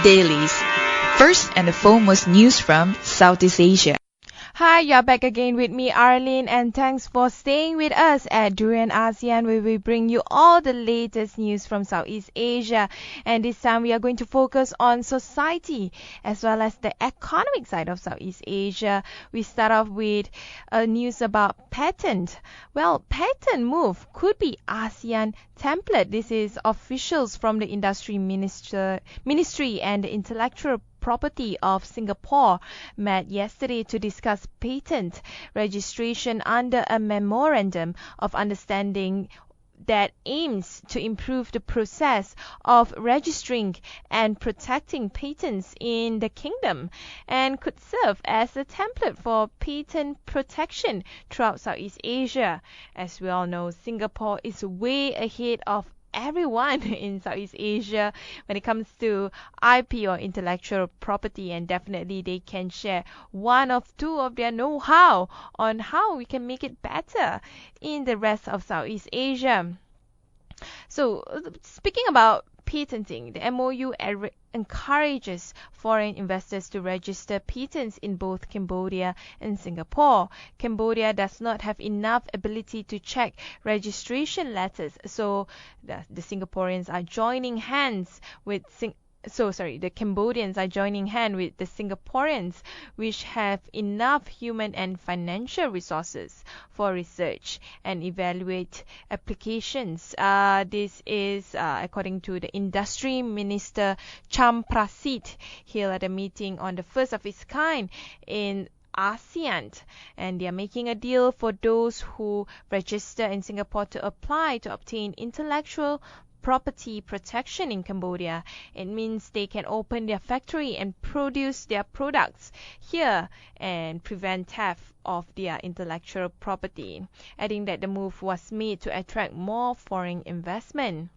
Dailies. First and the foremost news from Southeast Asia. Hi, you're back again with me, Arlene, and thanks for staying with us at Durian ASEAN, where we bring you all the latest news from Southeast Asia. And this time we are going to focus on society as well as the economic side of Southeast Asia. We start off with news about patent. Well, patent move could be ASEAN template. This is officials from the Industry Ministry and the Intellectual Property of Singapore met yesterday to discuss patent registration under a memorandum of understanding that aims to improve the process of registering and protecting patents in the kingdom and could serve as a template for patent protection throughout Southeast Asia. As we all know, Singapore is way ahead of everyone in Southeast Asia when it comes to IP or intellectual property, and definitely they can share one of two of their know-how on how we can make it better in the rest of Southeast Asia. So speaking about patenting, the MOU encourages foreign investors to register patents in both Cambodia and Singapore. Cambodia does not have enough ability to check registration letters, so the Singaporeans are joining hands with the Cambodians are joining hands with the Singaporeans, which have enough human and financial resources for research and evaluate applications. This is according to the Industry Minister Cham Prasit here at a meeting on the first of its kind in ASEAN, and they are making a deal for those who register in Singapore to apply to obtain intellectual property protection in Cambodia. It means they can open their factory and produce their products here and prevent theft of their intellectual property, adding that the move was made to attract more foreign investment.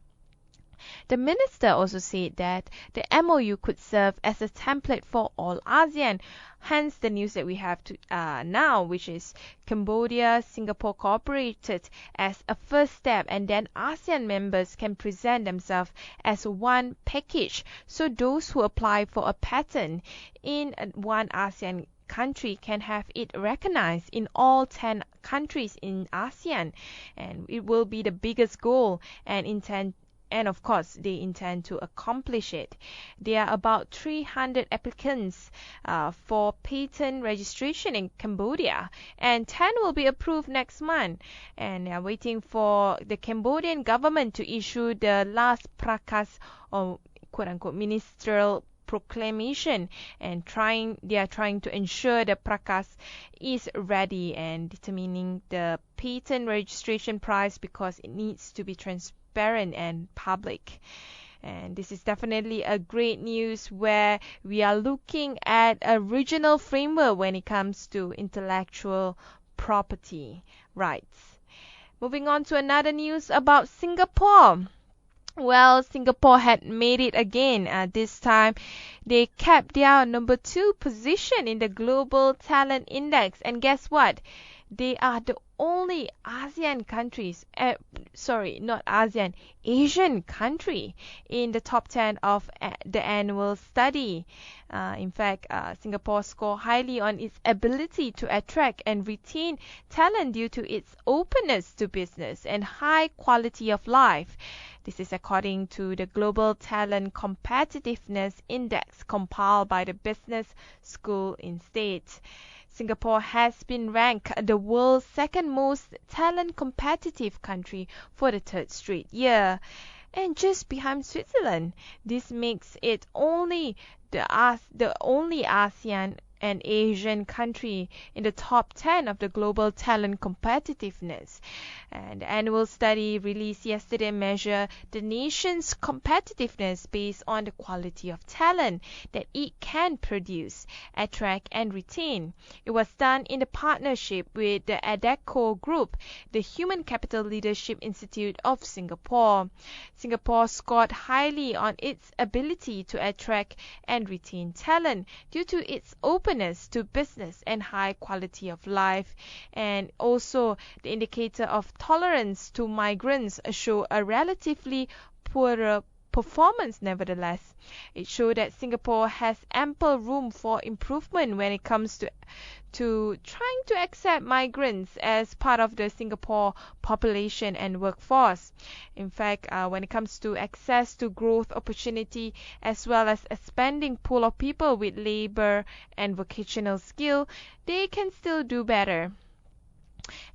The minister also said that the MOU could serve as a template for all ASEAN, hence the news that we have now, which is Cambodia, Singapore cooperated as a first step, and then ASEAN members can present themselves as one package. So those who apply for a patent in one ASEAN country can have it recognized in all 10 countries in ASEAN, and it will be the biggest goal and of course, they intend to accomplish it. There are about 300 applicants for patent registration in Cambodia, and 10 will be approved next month. And they are waiting for the Cambodian government to issue the last prakas, or quote-unquote ministerial proclamation, and they are trying to ensure the prakas is ready and determining the patent registration price, because it needs to be transparent and public. And this is definitely a great news where we are looking at a regional framework when it comes to intellectual property rights. Moving on to another news about Singapore. Well, Singapore had made it again. This time, they kept their number 2 position in the Global Talent Index. And guess what? They are the only Asian country in the top 10 of the annual study. In fact, Singapore scored highly on its ability to attract and retain talent due to its openness to business and high quality of life. This is according to the Global Talent Competitiveness Index compiled by the Business School instead. Singapore has been ranked the world's second most talent competitive country for the 3rd straight year, and just behind Switzerland. This makes it only the only ASEAN and Asian country in the top 10 of the global talent competitiveness. And the annual study released yesterday measured the nation's competitiveness based on the quality of talent that it can produce, attract, and retain. It was done in a partnership with the ADECO Group, the Human Capital Leadership Institute of Singapore. Singapore scored highly on its ability to attract and retain talent due to its openness to business and high quality of life. And also the indicator of tolerance to migrants show a relatively poorer performance nevertheless. It showed that Singapore has ample room for improvement when it comes to trying to accept migrants as part of the Singapore population and workforce. In fact, when it comes to access to growth opportunity as well as expanding pool of people with labor and vocational skill, they can still do better.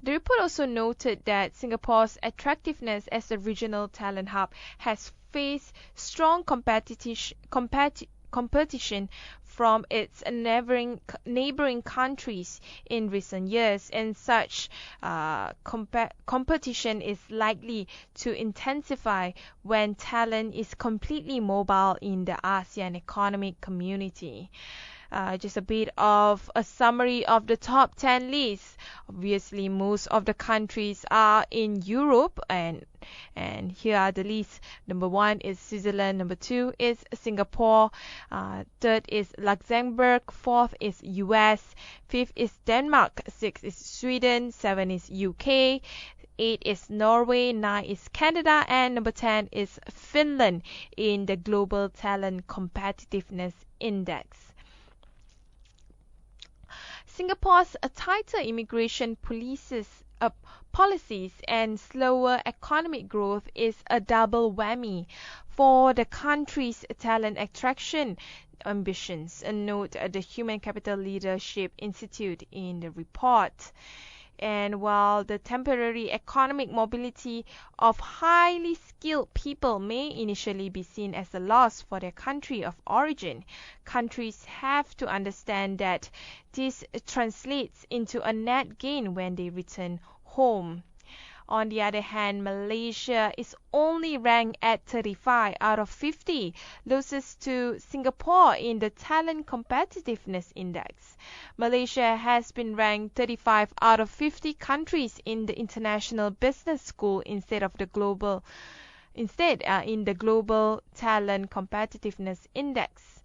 The report also noted that Singapore's attractiveness as a regional talent hub has faced strong competition from its neighboring countries in recent years, and such competition is likely to intensify when talent is completely mobile in the ASEAN economic community. Just a bit of a summary of the top 10 lists. Obviously, most of the countries are in Europe, and here are the lists. Number 1 is Switzerland. Number 2 is Singapore. Third is Luxembourg. Fourth is US. Fifth is Denmark. 6 is Sweden. 7 is UK. 8 is Norway, 9 is Canada, and number 10 is Finland in the Global Talent Competitiveness Index. Singapore's tighter immigration policies and slower economic growth is a double whammy for the country's talent attraction ambitions, note the Human Capital Leadership Institute in the report. And while the temporary economic mobility of highly skilled people may initially be seen as a loss for their country of origin, countries have to understand that this translates into a net gain when they return home. On the other hand, Malaysia is only ranked at 35 out of 50, loses to Singapore in the Talent Competitiveness Index. Malaysia has been ranked 35 out of 50 countries in the International Business School in the Global Talent Competitiveness Index.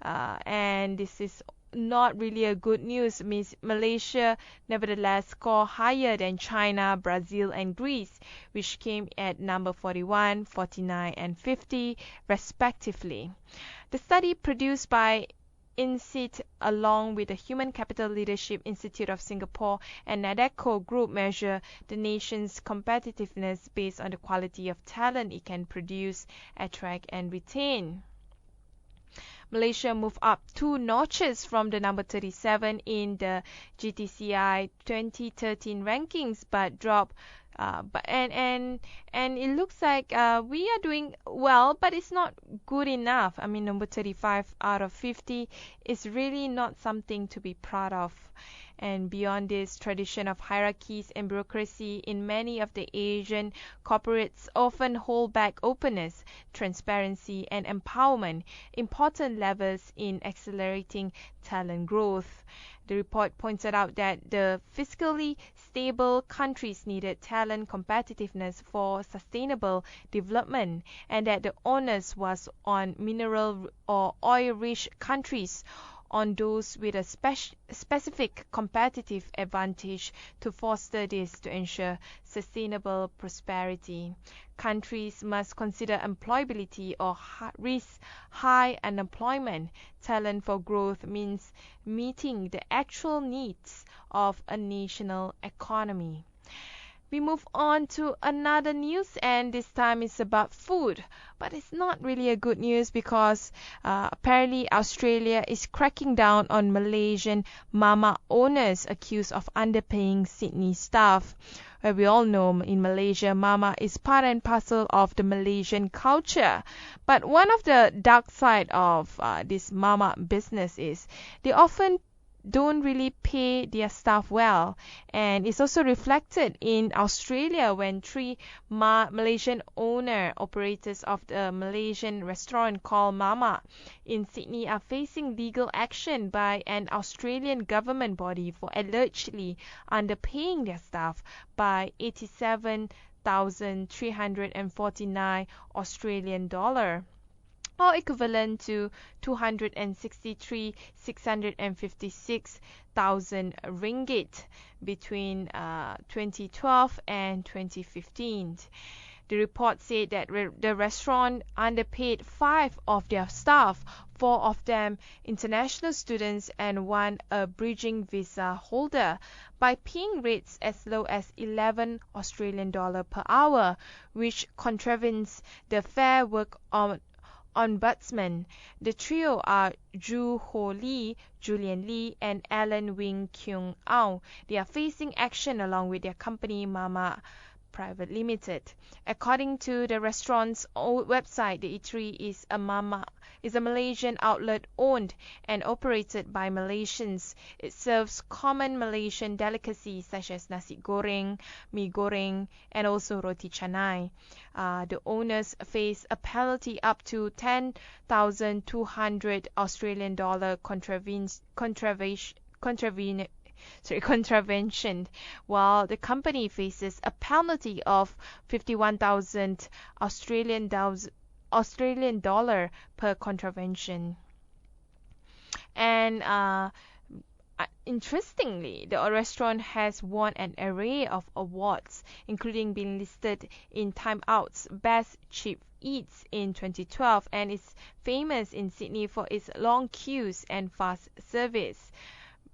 And this is not really a good news. Means Malaysia nevertheless score higher than China, Brazil, and Greece, which came at number 41, 49, and 50 respectively. The study produced by INSEAD along with the Human Capital Leadership Institute of Singapore and NADECO Group measure the nation's competitiveness based on the quality of talent it can produce, attract, and retain. Malaysia moved up 2 notches from the number 37 in the GTCI 2013 rankings, but dropped. And it looks like we are doing well, but it's not good enough. I mean, number 35 out of 50 is really not something to be proud of. And beyond this tradition of hierarchies and bureaucracy in many of the Asian corporates often hold back openness, transparency, and empowerment, important levers in accelerating talent growth. The report pointed out that the fiscally stable countries needed talent competitiveness for sustainable development, and that the onus was on mineral or oil-rich countries, on those with a specific competitive advantage, to foster this to ensure sustainable prosperity. Countries must consider employability or risk high unemployment. Talent for growth means meeting the actual needs of a national economy. We move on to another news, and this time it's about food. But it's not really a good news because apparently Australia is cracking down on Malaysian Mamak owners accused of underpaying Sydney staff. Where we all know in Malaysia, Mamak is part and parcel of the Malaysian culture. But one of the dark side of this Mamak business is they often don't really pay their staff well, and it's also reflected in Australia when 3 Malaysian owner-operators of the Malaysian restaurant called Mamak in Sydney are facing legal action by an Australian government body for allegedly underpaying their staff by 87,349 Australian dollar, or equivalent to 263,656,000 ringgit between 2012 and 2015. The report said that the restaurant underpaid 5 of their staff, 4 of them international students and 1 a bridging visa holder, by paying rates as low as 11 Australian dollar per hour, which contravenes the Fair Work Ombudsman. The trio are Zhu Ho Lee, Julian Lee, and Alan Wing Kyung Au. They are facing action along with their company Mama Private Limited. According to the restaurant's old website, the eatery is a Malaysian outlet owned and operated by Malaysians. It serves common Malaysian delicacies such as nasi goreng, mee goreng, and also roti canai. The owners face a penalty up to 10,200 Australian dollar contravention, while the company faces a penalty of 51,000 Australian dollar per contravention. And interestingly, the restaurant has won an array of awards, including being listed in Time Out's Best Cheap Eats in 2012, and is famous in Sydney for its long queues and fast service.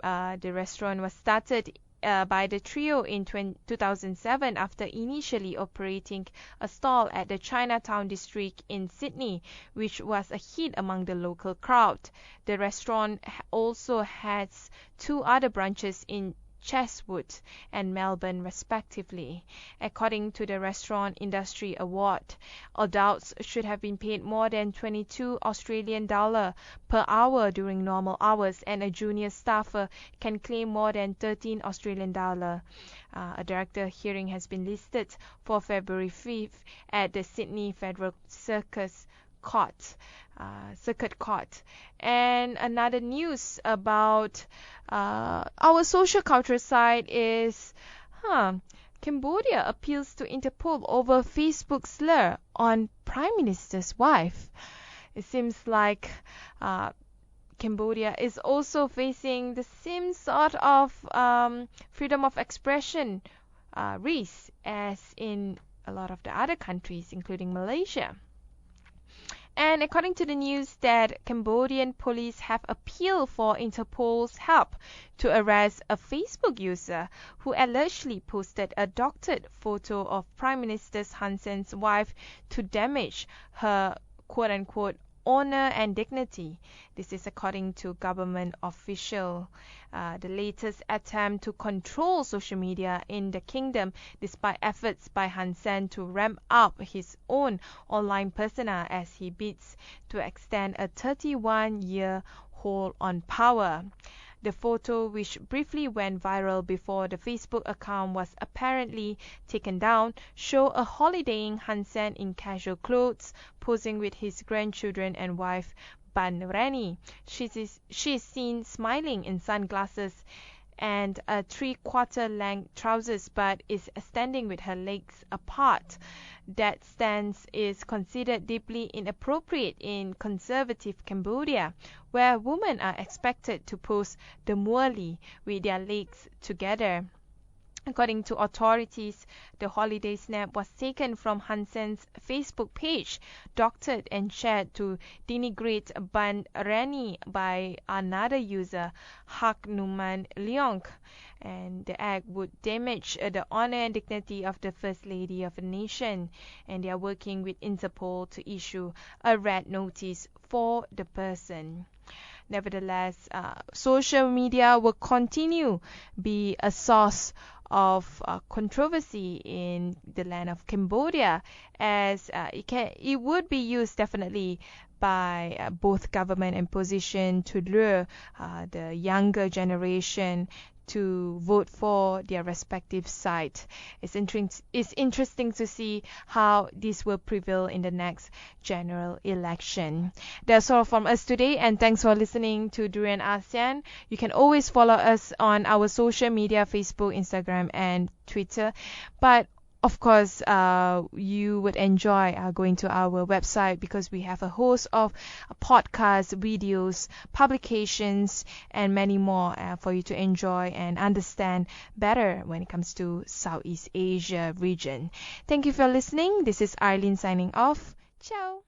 The restaurant was started by the trio in 2007 after initially operating a stall at the Chinatown district in Sydney, which was a hit among the local crowd. The restaurant also has 2 other branches in Chatswood and Melbourne respectively. According to the Restaurant Industry Award, adults should have been paid more than 22 Australian dollar per hour during normal hours, and a junior staffer can claim more than 13 Australian dollar. A director hearing has been listed for February 5th at the Sydney Federal Circuit Court. And another news about our social-cultural side is Cambodia appeals to Interpol over Facebook slur on Prime Minister's wife. It seems like Cambodia is also facing the same sort of freedom of expression risk as in a lot of the other countries, including Malaysia. And according to the news, that Cambodian police have appealed for Interpol's help to arrest a Facebook user who allegedly posted a doctored photo of Prime Minister Hun Sen's wife to damage her quote-unquote honor and dignity. This is according to government official. The latest attempt to control social media in the kingdom, despite efforts by Hun Sen to ramp up his own online persona as he bids to extend a 31-year hold on power. The photo, which briefly went viral before the Facebook account was apparently taken down, show a holidaying Hun Sen in casual clothes, posing with his grandchildren and wife Ban Rani. She is seen smiling in sunglasses and a 3/4 length trousers, but is standing with her legs apart. That stance is considered deeply inappropriate in conservative Cambodia, where women are expected to pose demurely with their legs together. According to authorities, the holiday snap was taken from Hun Sen's Facebook page, doctored and shared to denigrate Ban Rani by another user, Hak Numan Leong, and the act would damage the honor and dignity of the First Lady of the nation, and they are working with Interpol to issue a red notice for the person. Nevertheless, social media will continue be a source of controversy in the land of Cambodia, as it would be used definitely by both government and opposition to lure the younger generation to vote for their respective side. It's interesting to see how this will prevail in the next general election. That's all from us today, and thanks for listening to Durian ASEAN. You can always follow us on our social media, Facebook, Instagram, and Twitter. But of course, you would enjoy going to our website, because we have a host of podcasts, videos, publications, and many more for you to enjoy and understand better when it comes to Southeast Asia region. Thank you for listening. This is Arlene signing off. Ciao.